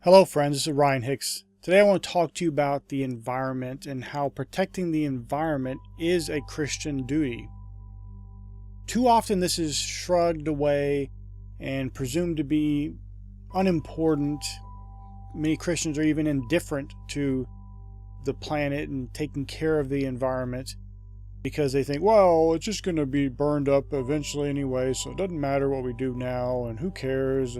Hello friends, this is Ryan Hicks. Today I want to talk to you about the environment and how protecting the environment is a Christian duty. Too often this is shrugged away and presumed to be unimportant. Many Christians are even indifferent to the planet and taking care of the environment because they think, well, it's just going to be burned up eventually anyway, so it doesn't matter what we do now and who cares.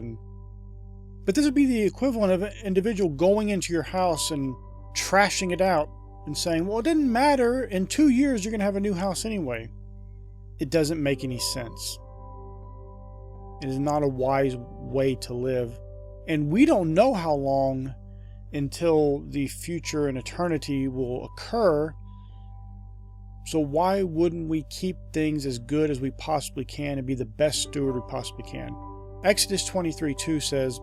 But this would be the equivalent of an individual going into your house and trashing it out and saying, well, it didn't matter. In 2 years, you're going to have a new house anyway. It doesn't make any sense. It is not a wise way to live. And we don't know how long until the future and eternity will occur. So why wouldn't we keep things as good as we possibly can and be the best steward we possibly can? Exodus 23:2 says,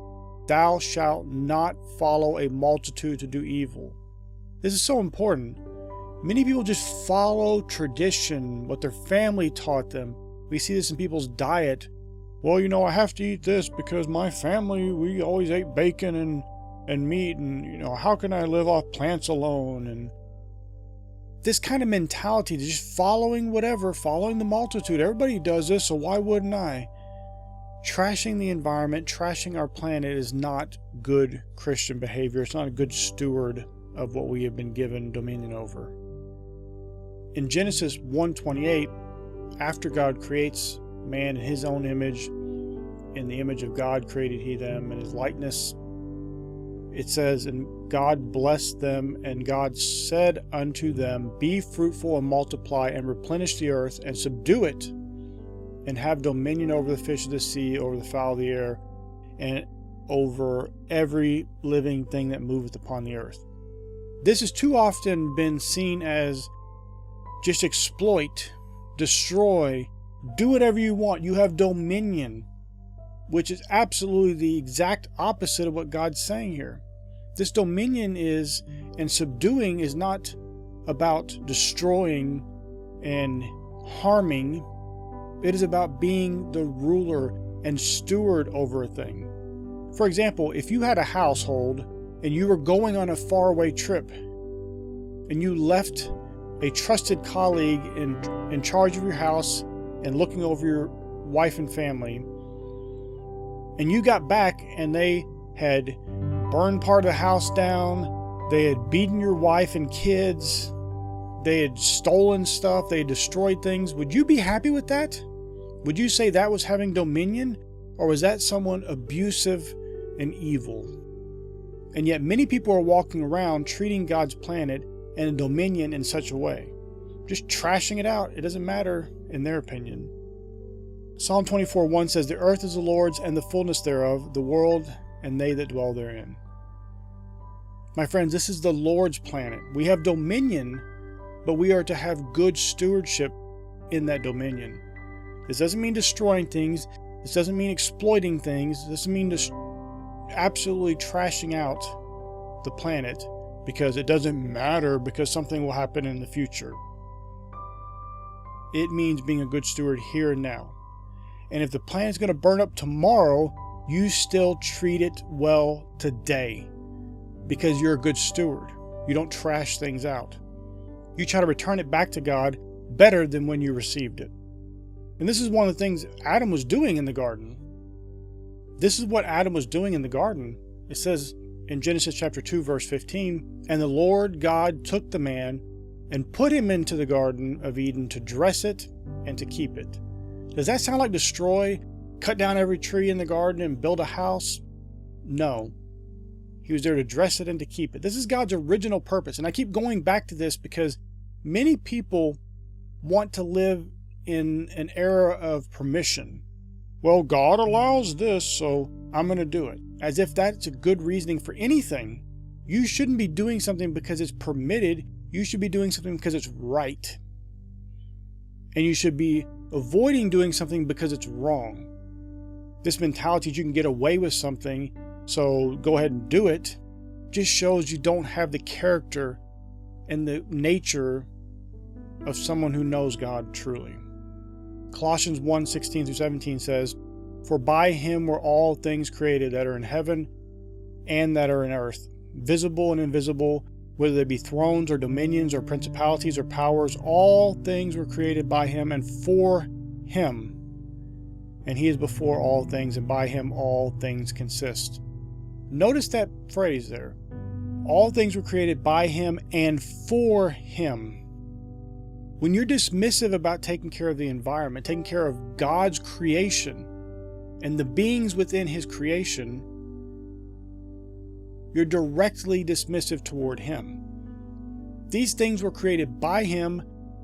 "Thou shalt not follow a multitude to do evil." This is so important. Many people just follow tradition, what their family taught them. We see this in people's diet. Well, I have to eat this because my family, we always ate bacon and meat, and how can I live off plants alone? And this kind of mentality, just following the multitude. Everybody does this, so why wouldn't I? Trashing the environment, trashing our planet is not good Christian behavior. It's not a good steward of what we have been given dominion over. In Genesis 1:28, after God creates man in his own image, in the image of God created he them, in his likeness, it says, "And God blessed them, and God said unto them, Be fruitful and multiply, and replenish the earth, and subdue it, and have dominion over the fish of the sea, over the fowl of the air, and over every living thing that moveth upon the earth." This has too often been seen as just exploit, destroy, do whatever you want. You have dominion, which is absolutely the exact opposite of what God's saying here. This dominion and subduing is not about destroying and harming. It is about being the ruler and steward over a thing. For example, if you had a household and you were going on a faraway trip and you left a trusted colleague in charge of your house and looking over your wife and family, and you got back and they had burned part of the house down, they had beaten your wife and kids, they had stolen stuff, they had destroyed things, would you be happy with that? Would you say that was having dominion, or was that someone abusive and evil? And yet many people are walking around treating God's planet and dominion in such a way, just trashing it out. It doesn't matter in their opinion. Psalm 24:1 says, "The earth is the Lord's and the fullness thereof, the world and they that dwell therein." My friends, this is the Lord's planet. We have dominion, but we are to have good stewardship in that dominion. This doesn't mean destroying things. This doesn't mean exploiting things. This doesn't mean just absolutely trashing out the planet because it doesn't matter because something will happen in the future. It means being a good steward here and now. And if the planet's going to burn up tomorrow, you still treat it well today because you're a good steward. You don't trash things out. You try to return it back to God better than when you received it. And this is one of the things Adam was doing in the garden. This is what Adam was doing in the garden. It says in Genesis chapter 2, verse 15, "And the Lord God took the man and put him into the Garden of Eden to dress it and to keep it." Does that sound like destroy, cut down every tree in the garden and build a house? No. He was there to dress it and to keep it. This is God's original purpose. And I keep going back to this because many people want to live in an era of permission. Well, God allows this, so I'm going to do it. As if that's a good reasoning for anything. You shouldn't be doing something because it's permitted. You should be doing something because it's right. And you should be avoiding doing something because it's wrong. This mentality that you can get away with something, so go ahead and do it, just shows you don't have the character and the nature of someone who knows God truly. Colossians 1:16-17 says, "For by him were all things created that are in heaven and that are in earth, visible and invisible, whether they be thrones or dominions or principalities or powers. All things were created by him and for him. And he is before all things, and by him all things consist. Notice that phrase there. All things were created by him and for him. When you're dismissive about taking care of the environment, taking care of God's creation and the beings within his creation, you're directly dismissive toward him. These things were created by him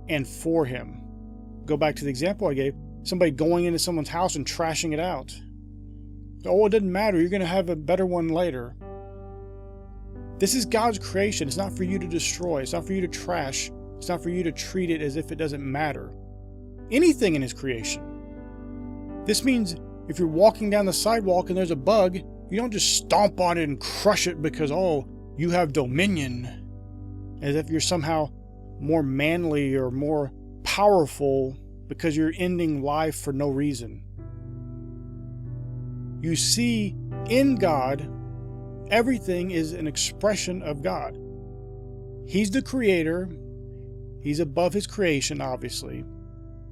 and for him. Go back to the example I gave. Somebody going into someone's house and trashing it out. Oh, it doesn't matter. You're going to have a better one later. This is God's creation. It's not for you to destroy. It's not for you to trash. It's not for you to treat it as if it doesn't matter. Anything in his creation. This means if you're walking down the sidewalk and there's a bug, you don't just stomp on it and crush it because, oh, you have dominion. As if you're somehow more manly or more powerful because you're ending life for no reason. You see, in God, everything is an expression of God. He's the creator. He's above his creation, obviously.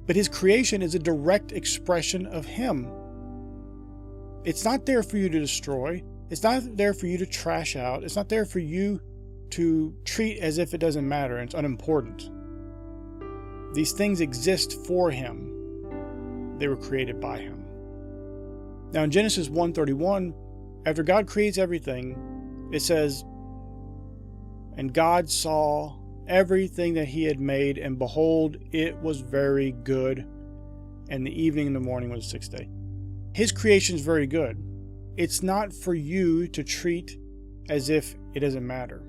But his creation is a direct expression of him. It's not there for you to destroy. It's not there for you to trash out. It's not there for you to treat as if it doesn't matter and it's unimportant. These things exist for him. They were created by him. Now in Genesis 1:31, after God creates everything, it says, "And God saw everything that he had made, and behold, it was very good. And the evening and the morning was the sixth day." His creation is very good. It's not for you to treat as if it doesn't matter.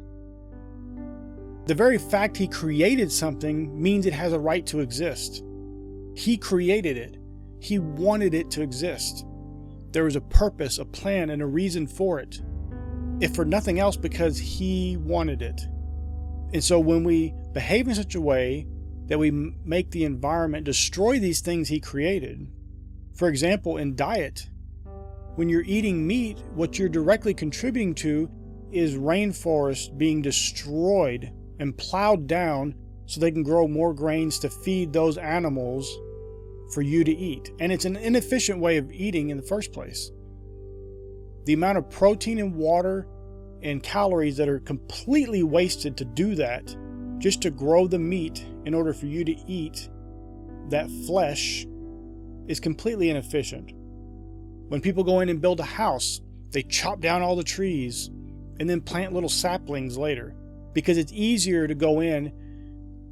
The very fact he created something means it has a right to exist. He created it. He wanted it to exist. There was a purpose, a plan, and a reason for it. If for nothing else, because he wanted it. And so when we behave in such a way that we make the environment destroy these things he created, for example, in diet, when you're eating meat, what you're directly contributing to is rainforests being destroyed and plowed down so they can grow more grains to feed those animals for you to eat. And it's an inefficient way of eating in the first place. The amount of protein and water and calories that are completely wasted to do that, just to grow the meat in order for you to eat that flesh, is completely inefficient. When people go in and build a house, they chop down all the trees and then plant little saplings later, because it's easier to go in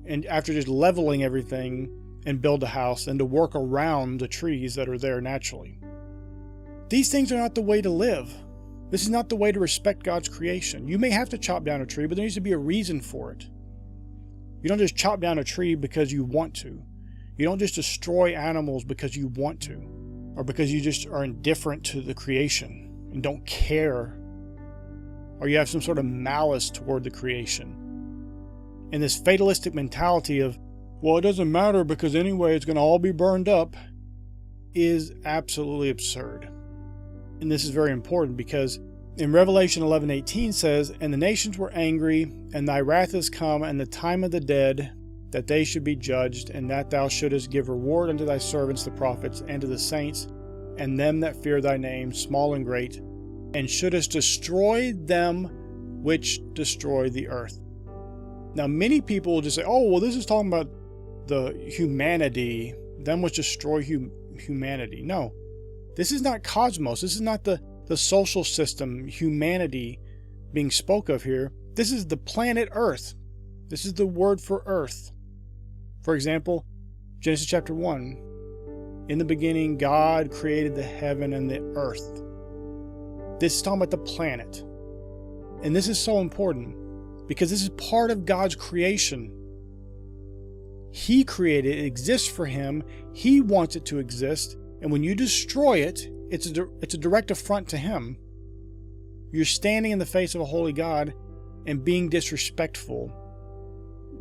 and after just leveling everything and build a house than to work around the trees that are there naturally. These things are not the way to live. This is not the way to respect God's creation. You may have to chop down a tree, but there needs to be a reason for it. You don't just chop down a tree because you want to. You don't just destroy animals because you want to, or because you just are indifferent to the creation and don't care, or you have some sort of malice toward the creation. And this fatalistic mentality of, well, it doesn't matter because anyway it's going to all be burned up, is absolutely absurd. And this is very important because in Revelation 11:18 says, "And the nations were angry, and thy wrath is come, and the time of the dead, that they should be judged, and that thou shouldest give reward unto thy servants the prophets, and to the saints, and them that fear thy name, small and great, and shouldest destroy them which destroy the earth." Now many people will just say, oh, well, this is talking about the humanity, them which destroy humanity. No, this is not cosmos. This is not the social system, humanity being spoke of here. This is the planet Earth. This is the word for earth. For example, Genesis chapter 1. In the beginning, God created the heaven and the earth. This is talking about the planet. And this is so important because this is part of God's creation. He created it. It exists for him. He wants it to exist. And when you destroy it, it's a direct affront to him. You're standing in the face of a holy God and being disrespectful,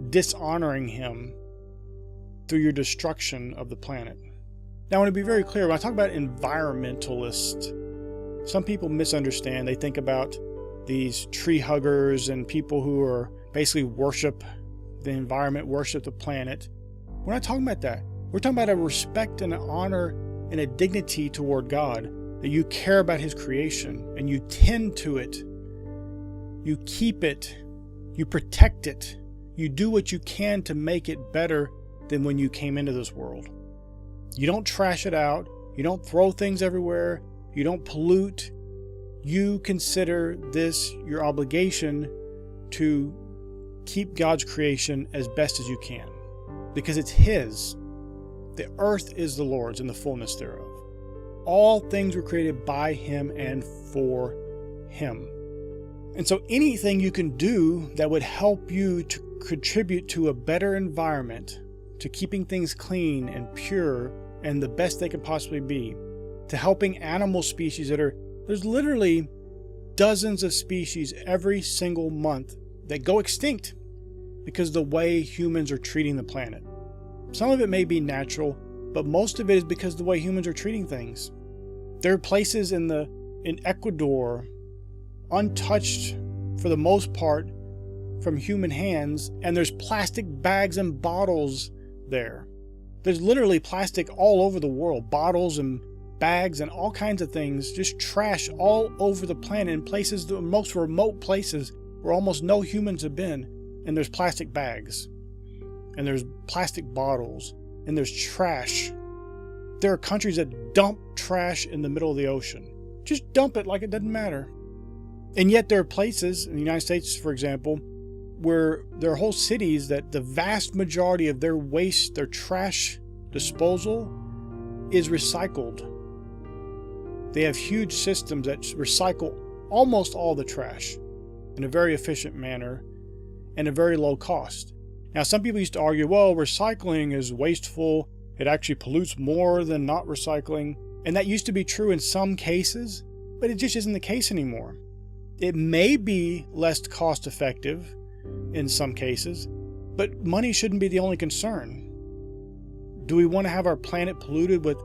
dishonoring him through your destruction of the planet. Now, I want to be very clear. When I talk about environmentalist, some people misunderstand. They think about these tree huggers and people who are basically worship the environment, worship the planet. We're not talking about that. We're talking about a respect and an honor and a dignity toward God, that you care about His creation and you tend to it. You keep it. You protect it. You do what you can to make it better than when you came into this world. You don't trash it out. You don't throw things everywhere. You don't pollute. You consider this your obligation to keep God's creation as best as you can, because it's His. The earth is the Lord's and the fullness thereof. All things were created by Him and for Him. And so anything you can do that would help you to contribute to a better environment, to keeping things clean and pure and the best they could possibly be, to helping animal species there's literally dozens of species every single month that go extinct because of the way humans are treating the planet. Some of it may be natural, but most of it is because of the way humans are treating things. There are places in Ecuador, untouched for the most part from human hands, and there's plastic bags and bottles there. There's literally plastic all over the world, bottles and bags and all kinds of things, just trash all over the planet in places, the most remote places where almost no humans have been, and there's plastic bags, and there's plastic bottles, and there's trash. There are countries that dump trash in the middle of the ocean. Just dump it like it doesn't matter. And yet there are places in the United States, for example, where there are whole cities that the vast majority of their waste, their trash disposal, is recycled. They have huge systems that recycle almost all the trash in a very efficient manner and a very low cost. Now, some people used to argue, well, recycling is wasteful. It actually pollutes more than not recycling. And that used to be true in some cases, but it just isn't the case anymore. It may be less cost effective in some cases, but money shouldn't be the only concern. Do we want to have our planet polluted with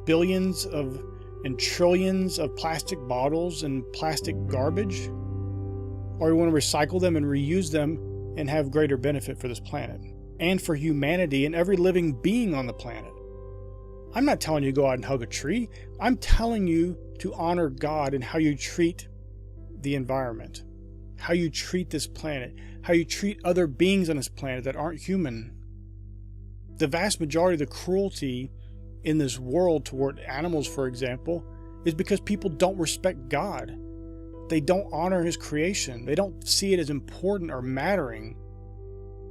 billions and trillions of plastic bottles and plastic garbage? Or do we want to recycle them and reuse them and have greater benefit for this planet and for humanity and every living being on the planet? I'm not telling you to go out and hug a tree. I'm telling you to honor God in how you treat the environment, how you treat this planet, how you treat other beings on this planet that aren't human. The vast majority of the cruelty in this world toward animals, for example, is because people don't respect God. They don't honor His creation. They don't see it as important or mattering.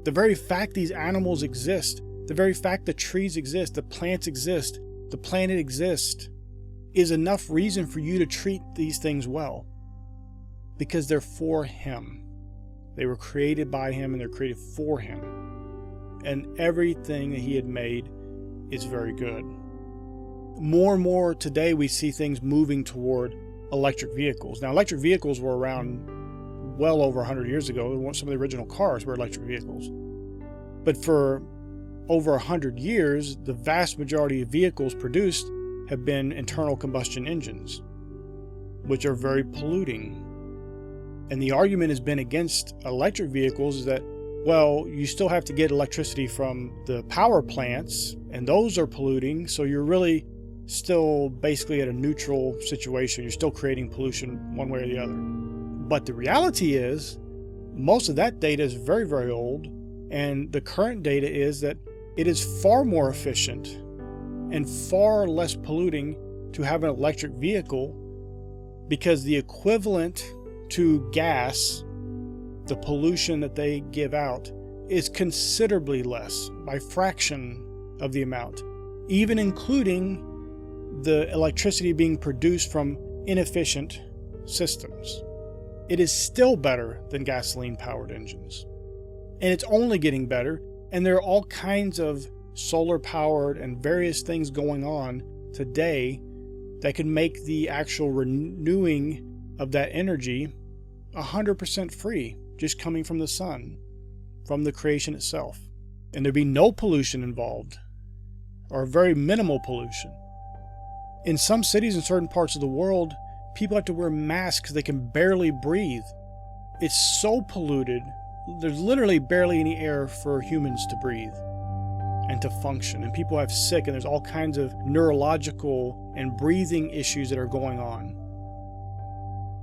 The very fact these animals exist, the very fact the trees exist, the plants exist, the planet exists, is enough reason for you to treat these things well. Because they're for Him. They were created by Him and they're created for Him. And everything that He had made is very good. More and more today we see things moving toward electric vehicles. Now, electric vehicles were around well over 100 years ago. Some of the original cars were electric vehicles. But for over 100 years, the vast majority of vehicles produced have been internal combustion engines, which are very polluting. And the argument has been against electric vehicles is that, well, you still have to get electricity from the power plants, and those are polluting, so you're really still basically at a neutral situation. You're still creating pollution one way or the other. But the reality is, most of that data is very, very old, and the current data is that it is far more efficient and far less polluting to have an electric vehicle, because the equivalent to gas, the pollution that they give out, is considerably less, by fraction of the amount, even including the electricity being produced from inefficient systems. It is still better than gasoline-powered engines. And it's only getting better, and there are all kinds of solar-powered and various things going on today that can make the actual renewing of that energy 100% free, just coming from the sun, from the creation itself. And there'd be no pollution involved, or very minimal pollution. In some cities in certain parts of the world, People have to wear masks because they can barely breathe. It's so polluted. There's literally barely any air for humans to breathe and to function. And people have sick, and there's all kinds of neurological and breathing issues that are going on.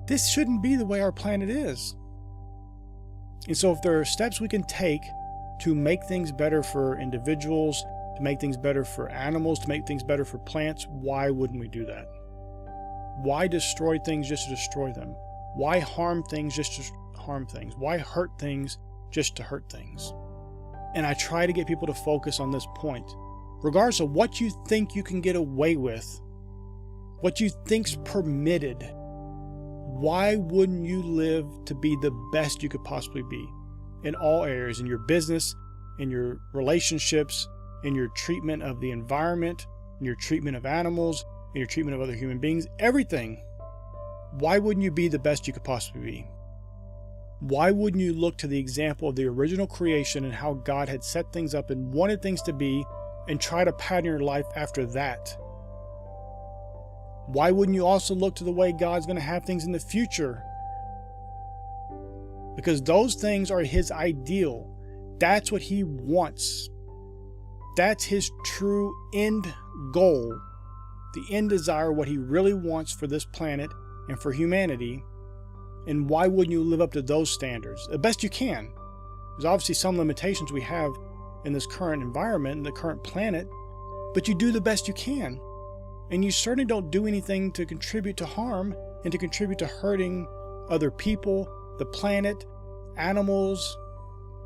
This shouldn't be the way our planet is. And so if there are steps we can take to make things better for individuals, to make things better for animals, to make things better for plants, why wouldn't we do that? Why destroy things just to destroy them? Why harm things just to harm things? Why hurt things just to hurt things? And I try to get people to focus on this point. Regardless of what you think you can get away with, what you think's permitted, why wouldn't you live to be the best you could possibly be in all areas, in your business, in your relationships, in your treatment of the environment, in your treatment of animals, in your treatment of other human beings, everything? Why wouldn't you be the best you could possibly be? Why wouldn't you look to the example of the original creation and how God had set things up and wanted things to be and try to pattern your life after that? Why wouldn't you also look to the way God's going to have things in the future? Because those things are His ideal. That's what He wants. That's His true end goal, the end desire, what He really wants for this planet and for humanity. And why wouldn't you live up to those standards the best you can? There's obviously some limitations we have in this current environment, in the current planet, but you do the best you can. And you certainly don't do anything to contribute to harm and to contribute to hurting other people, the planet, animals,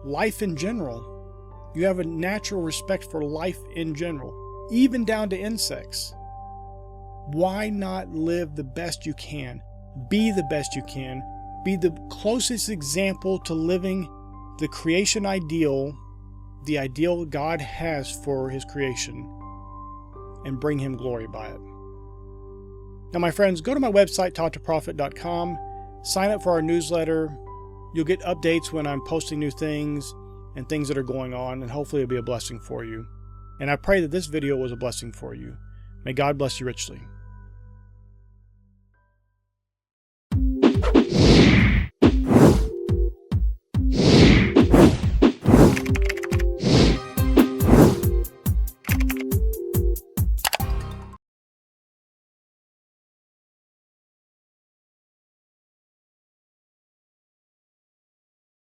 life in general. You have a natural respect for life in general, even down to insects. Why not live the best you can? Be the best you can. Be the closest example to living the creation ideal, the ideal God has for His creation, and bring Him glory by it. Now, my friends, go to my website, TaughtToProfit.com, sign up for our newsletter. You'll get updates when I'm posting new things and things that are going on, and hopefully it'll be a blessing for you. And I pray that this video was a blessing for you. May God bless you richly.